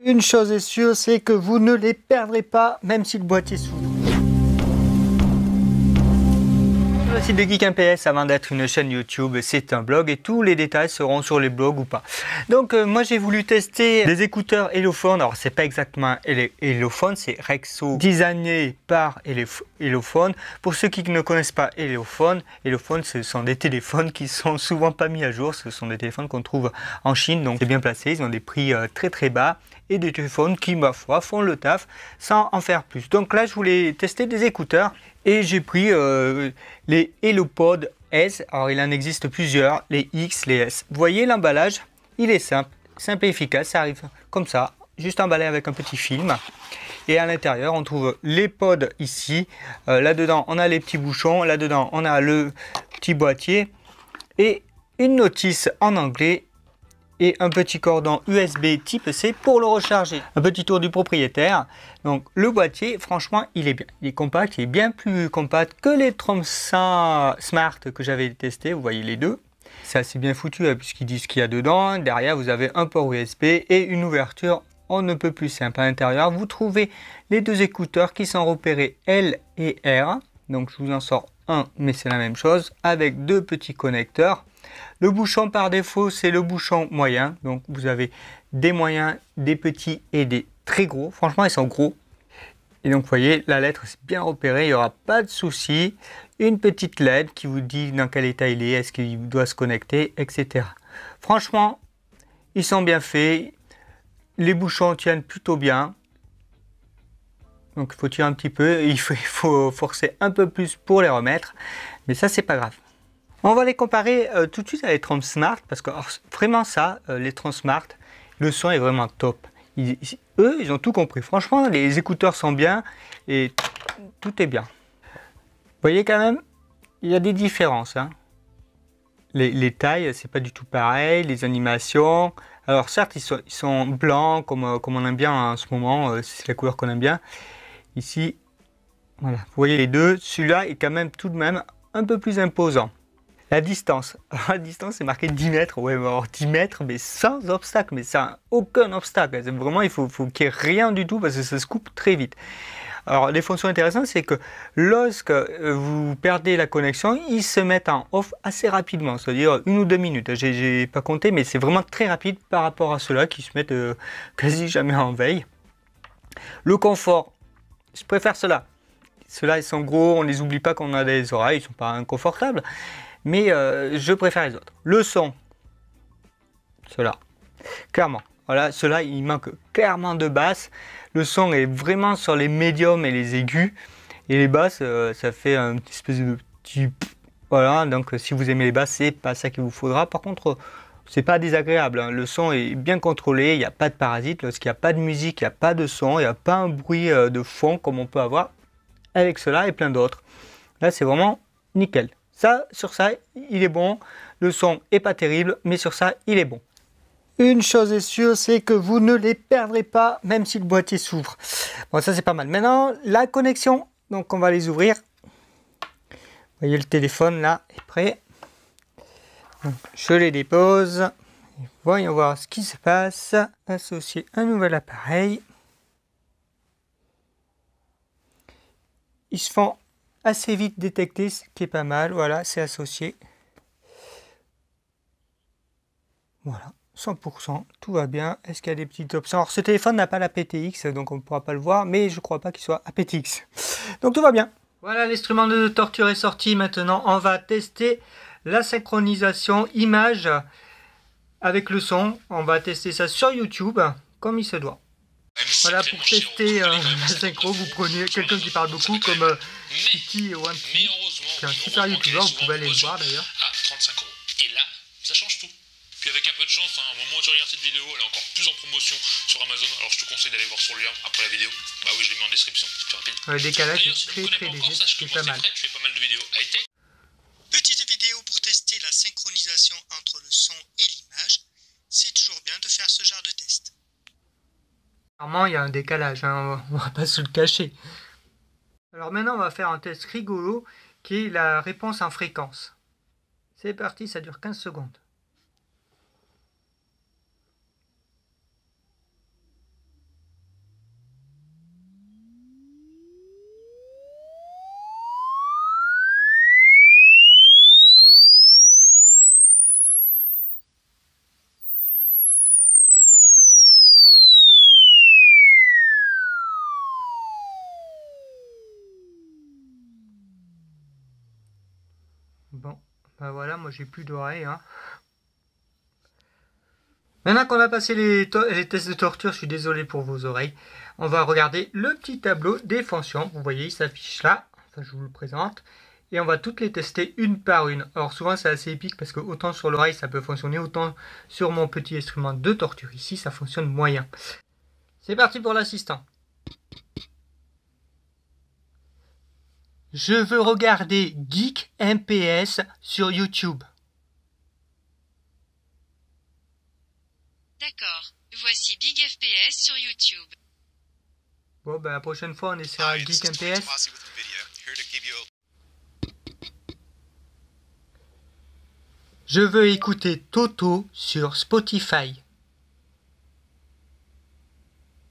Une chose est sûre, c'est que vous ne les perdrez pas, même si le boîtier s'ouvre. Le site de Geek PS, avant d'être une chaîne YouTube, c'est un blog et tous les détails seront sur les blogs ou pas. Donc moi j'ai voulu tester des écouteurs Hellophone. Alors c'est pas exactement Hellophone, c'est Rexo, designé par Hellophone. Pour ceux qui ne connaissent pas Hellophone, ce sont des téléphones qui sont souvent pas mis à jour. Ce sont des téléphones qu'on trouve en Chine, donc c'est bien placé. Ils ont des prix très très bas et des téléphones qui, ma foi, font le taf sans en faire plus. Donc là je voulais tester des écouteurs. Et j'ai pris les HelloPod S, alors il en existe plusieurs, les X, les S. Vous voyez l'emballage, il est simple et efficace, ça arrive comme ça, juste emballé avec un petit film. Et à l'intérieur, on trouve les pods ici, là-dedans on a les petits bouchons, là-dedans on a le petit boîtier et une notice en anglais. Et un petit cordon USB type C pour le recharger. Un petit tour du propriétaire. Donc le boîtier, franchement, il est bien. Il est compact, il est bien plus compact que les Tromsa Smart que j'avais testé. Vous voyez les deux. C'est assez bien foutu puisqu'ils disent ce qu'il y a dedans. Derrière, vous avez un port USB et une ouverture on ne peut plus simple. À l'intérieur, vous trouvez les deux écouteurs qui sont repérés L et R. Donc je vous en sors un, mais c'est la même chose, avec deux petits connecteurs. Le bouchon par défaut, c'est le bouchon moyen. Donc vous avez des moyens, des petits et des très gros. Franchement, ils sont gros. Et donc vous voyez, la lettre c'est bien repérée, il n'y aura pas de souci. Une petite LED qui vous dit dans quel état il est, est-ce qu'il doit se connecter, etc. Franchement, ils sont bien faits. Les bouchons tiennent plutôt bien. Donc il faut tirer un petit peu, il faut forcer un peu plus pour les remettre. Mais ça, c'est pas grave. On va les comparer tout de suite avec les Trom Smart parce que vraiment ça, les Trom Smart, le son est vraiment top. Eux, ils ont tout compris. Franchement, les écouteurs sont bien et tout est bien. Vous voyez quand même, il y a des différences. Hein. Les tailles, c'est pas du tout pareil. Les animations, alors certes, ils sont blancs comme on aime bien en ce moment. C'est la couleur qu'on aime bien. Ici, voilà. Vous voyez les deux. Celui-là est quand même tout de même un peu plus imposant. La distance. Alors, la distance, c'est marqué 10 mètres. Ouais, alors 10 mètres, mais sans obstacle. Mais sans aucun obstacle. Vraiment, il faut qu'il n'y ait rien du tout parce que ça se coupe très vite. Alors, les fonctions intéressantes, c'est que lorsque vous perdez la connexion, ils se mettent en off assez rapidement. C'est-à-dire 1 ou 2 minutes. J'ai pas compté, mais c'est vraiment très rapide par rapport à ceux-là qui se mettent quasi jamais en veille. Le confort, je préfère ceux-là. Ceux-là, ils sont gros. On ne les oublie pas quand on a des oreilles. Ils ne sont pas inconfortables. Mais je préfère les autres. Le son, ceux-là, clairement. Voilà, ceux-là, il manque clairement de basse. Le son est vraiment sur les médiums et les aigus. Et les basses, ça fait un espèce de petit... Voilà, donc si vous aimez les basses, c'est pas ça qu'il vous faudra. Par contre, c'est pas désagréable. Hein. Le son est bien contrôlé, il n'y a pas de parasites. Lorsqu'il n'y a pas de musique, il n'y a pas de son, il n'y a pas un bruit de fond comme on peut avoir avec cela et plein d'autres. Là, c'est vraiment nickel. Ça, sur ça, il est bon. Le son est pas terrible, mais sur ça, il est bon. Une chose est sûre, c'est que vous ne les perdrez pas, même si le boîtier s'ouvre. Bon, ça, c'est pas mal. Maintenant, la connexion. Donc, on va les ouvrir. Vous voyez, le téléphone, là, est prêt. Donc, je les dépose. Et voyons voir ce qui se passe. Associer un nouvel appareil. Ils se font assez vite détecté, ce qui est pas mal. Voilà, c'est associé. Voilà, 100%, tout va bien. Est-ce qu'il y a des petites options? Alors, ce téléphone n'a pas la PTX, donc on ne pourra pas le voir, mais je ne crois pas qu'il soit aptX. Donc tout va bien. Voilà, l'instrument de torture est sorti. Maintenant, on va tester la synchronisation image avec le son. On va tester ça sur YouTube, comme il se doit. Voilà, pour tester la synchro, vous prenez quelqu'un qui parle beaucoup comme Kitty One, qui est un super youtubeur, vous pouvez aller le voir d'ailleurs. À 35 €. Et là, ça change tout. Puis avec un peu de chance, hein, au moment où tu regardes cette vidéo, elle est encore plus en promotion sur Amazon. Alors je te conseille d'aller voir sur le lien après la vidéo. Bah oui, je l'ai mis en description, c'est rapide. Le décalage est très léger, c'est pas mal. Je fais pas mal de vidéos high-tech. Petite vidéo pour tester la synchronisation entre le son et l'image. C'est toujours bien de faire ce genre de test. Clairement, il y a un décalage, hein, on va pas se le cacher. Alors maintenant, on va faire un test rigolo qui est la réponse en fréquence. C'est parti, ça dure 15 secondes. moi j'ai plus d'oreilles. Hein. Maintenant qu'on a passé les tests de torture, je suis désolé pour vos oreilles. On va regarder le petit tableau des fonctions. Vous voyez, il s'affiche là. Enfin, je vous le présente. Et on va toutes les tester une par une. Alors souvent c'est assez épique parce que autant sur l'oreille ça peut fonctionner, autant sur mon petit instrument de torture ici ça fonctionne moyen. C'est parti pour l'assistant. Je veux regarder Geek MPS sur YouTube. D'accord, voici Big FPS sur YouTube. Bon, ben la prochaine fois on essaiera Geek MPS. Je veux écouter Toto sur Spotify.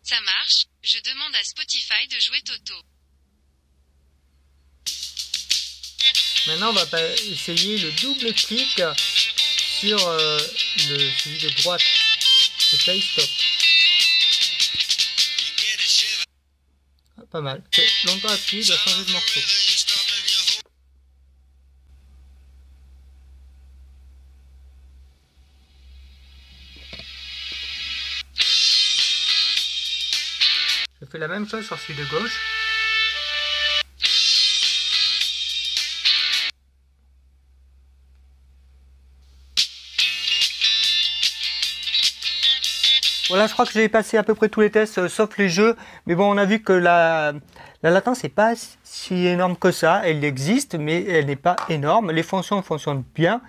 Ça marche, je demande à Spotify de jouer Toto. Maintenant on va essayer le double clic sur celui de droite. C'est Play Stop. Ah, pas mal. Longtemps appuyé, il doit changer de morceau. Je fais la même chose sur celui de gauche. Voilà, je crois que j'ai passé à peu près tous les tests, sauf les jeux. Mais bon, on a vu que la latence n'est pas si énorme que ça. Elle existe, mais elle n'est pas énorme. Les fonctions fonctionnent bien.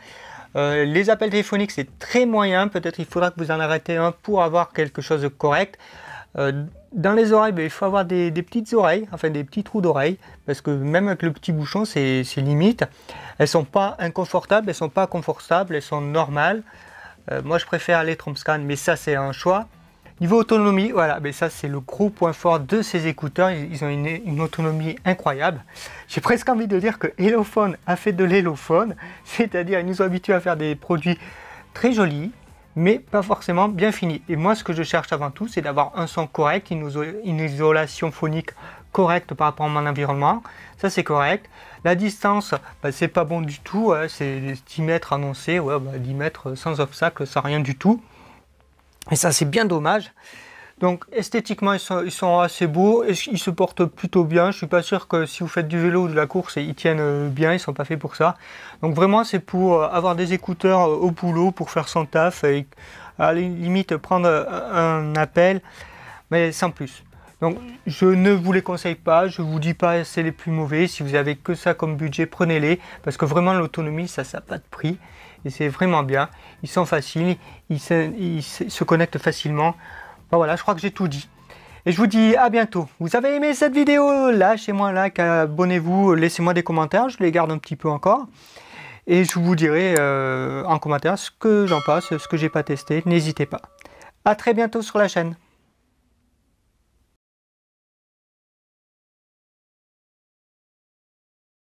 Les appels téléphoniques, c'est très moyen. Peut-être il faudra que vous en arrêtez un pour avoir quelque chose de correct. Dans les oreilles, il faut avoir des petites oreilles, enfin des petits trous d'oreilles. Parce que même avec le petit bouchon, c'est limite. Elles ne sont pas inconfortables, elles ne sont pas confortables, elles sont normales. Moi je préfère les Tromscan, mais ça c'est un choix. Niveau autonomie, voilà, mais ça c'est le gros point fort de ces écouteurs, ils ont une autonomie incroyable. J'ai presque envie de dire que Hellophone a fait de l'Hellophone, c'est-à-dire ils nous ont habitués à faire des produits très mais pas forcément bien finis. Et moi ce que je cherche avant tout, c'est d'avoir un son correct, une isolation phonique correcte par rapport à mon environnement, ça c'est correct. La distance, c'est pas bon du tout, c'est 10 mètres annoncés, 10 mètres sans obstacle, sans rien du tout. Et ça c'est bien dommage. Donc esthétiquement ils sont assez beaux, et ils se portent plutôt bien. Je suis pas sûr que si vous faites du vélo ou de la course, ils tiennent bien, ils sont pas faits pour ça. Donc vraiment c'est pour avoir des écouteurs au boulot, pour faire son taf, et à la limite prendre un appel, mais sans plus. Donc je ne vous les conseille pas, je vous dis pas c'est les plus mauvais. Si vous avez que ça comme budget, prenez-les, parce que vraiment l'autonomie ça n'a pas de prix et c'est vraiment bien. Ils sont faciles, ils se connectent facilement. Ben voilà, je crois que j'ai tout dit. Et je vous dis à bientôt. Vous avez aimé cette vidéo? Lâchez-moi un like, abonnez-vous, laissez-moi des commentaires, je les garde un petit peu encore. Et je vous dirai en commentaire ce que j'en pense, ce que j'ai pas testé. N'hésitez pas. À très bientôt sur la chaîne.